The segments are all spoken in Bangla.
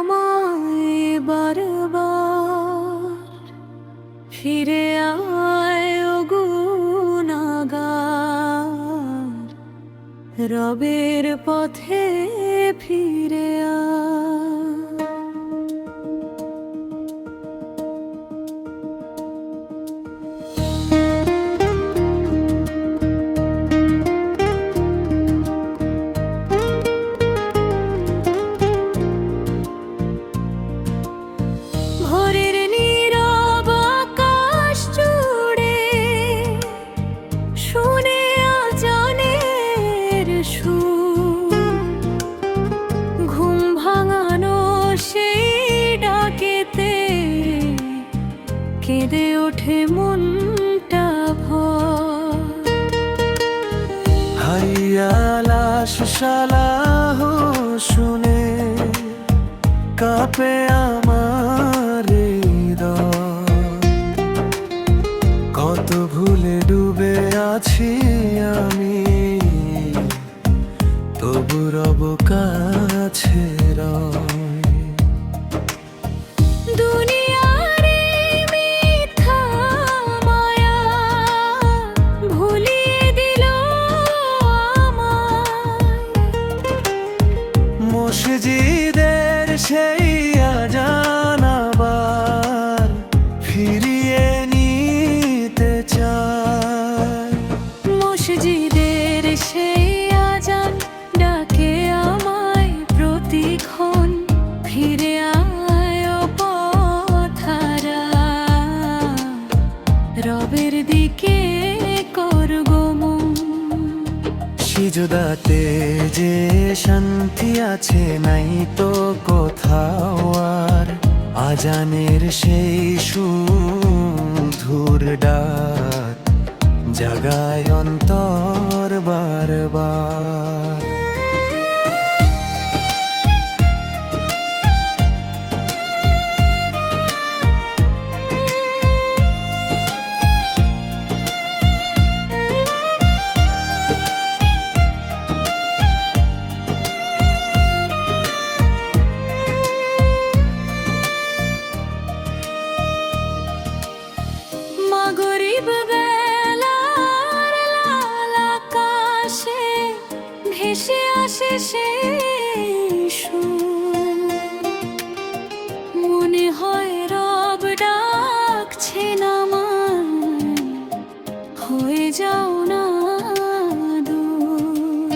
আমায় বারবার, ফিরে আয় ও গুনাহগার, রবের পথে ফিরে আয়। ভোরের নীরব আকাশ জুড়ে শুনে আজানের সুর, ঘুম ভাঙানো সেই ডাকেতে কেঁদে ওঠে মনটা ভর। হাইয়া আলা সালাহ শুনে কাঁপে আমার হৃদয়, কত ভুলে ডুবে আছি আমি, তবু রব কাছে রয়। দুনিয়ার এই মিথ্যা মায়া ভুলিয়ে দিল আমায়, মসজিদের সেই আজান আবার ফিরিয়ে নিতে চায়। মসজিদের সেই আজান ডাকে আমায় প্রতিক্ষণ, ফিরে আয় ও পথহারা, রবের দিকে কর গমন। সিজদাতে যে শান্তি আছে নাই তো কোথাও আর, আজানের সেই সুধুর ডাক জাগায় অন্তর বারবার। মাগরিব বেলার লাল আকাশে ভেসে আসে সেই সুর, মনে হয় রব ডাকছেন আমায়, হয়ে যাও না দূর।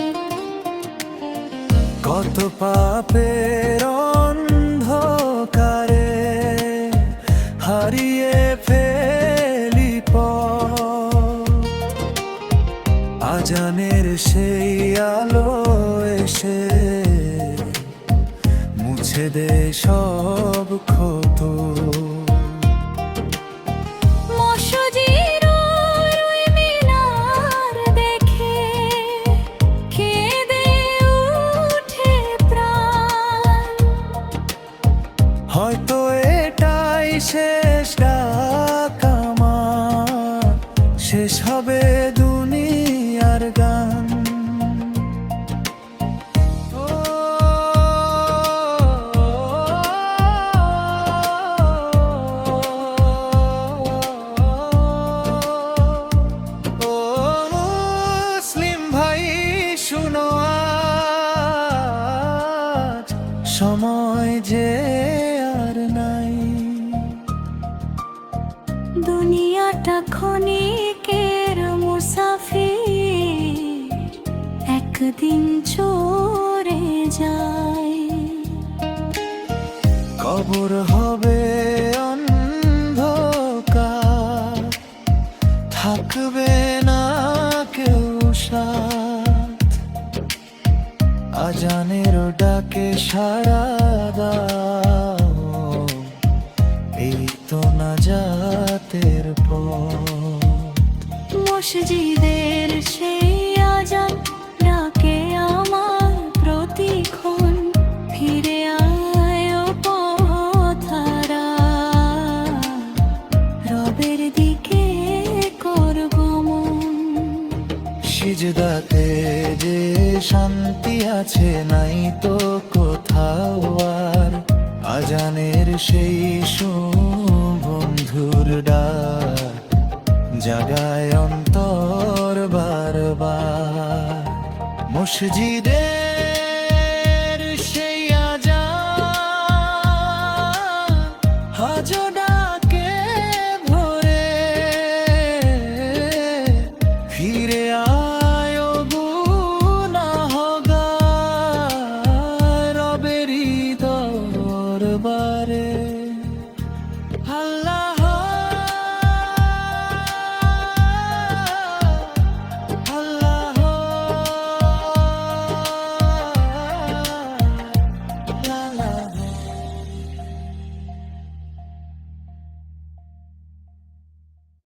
কত পাপের অন্ধকারে হারিয়ে ফেলি পথ, আজানের সেই আলো এসে মুছে দে সব ক্ষত। মসজিদের ওই মিনার দেখে কেঁদে উঠে প্রাণ, হয়তো এটাই শেষ ডাক আমার, শেষ হবে দুনিয়ার গান। মুসলিম ভাই শুনো আজ, সময় যে আর নাই। দুনিয়াটা ক্ষণিকের মুসাফির, একদিন চলে যায়। কবর হবে অন্ধকার, থাকবে না কেউ সাথ, আজানের ডাকে সাড়া দাও, এই তো নাজাতের পথ। মসজিদের সেই আজান ডাকে আমার প্রতিক্ষণ, ফিরে আয় ও পথহারা, রবের দিকে কর গমন। সিজদাতে যে শান্তি আছে নাই তো কোথাও আর, আজানের সেই বন্ধুর ডাক জাগায় অন্তর বারবার। মসজিদের সেই আজান আজও ডাকে ভোরে, ফিরে আয় ও গুনাহগার রবেরই দরবারে।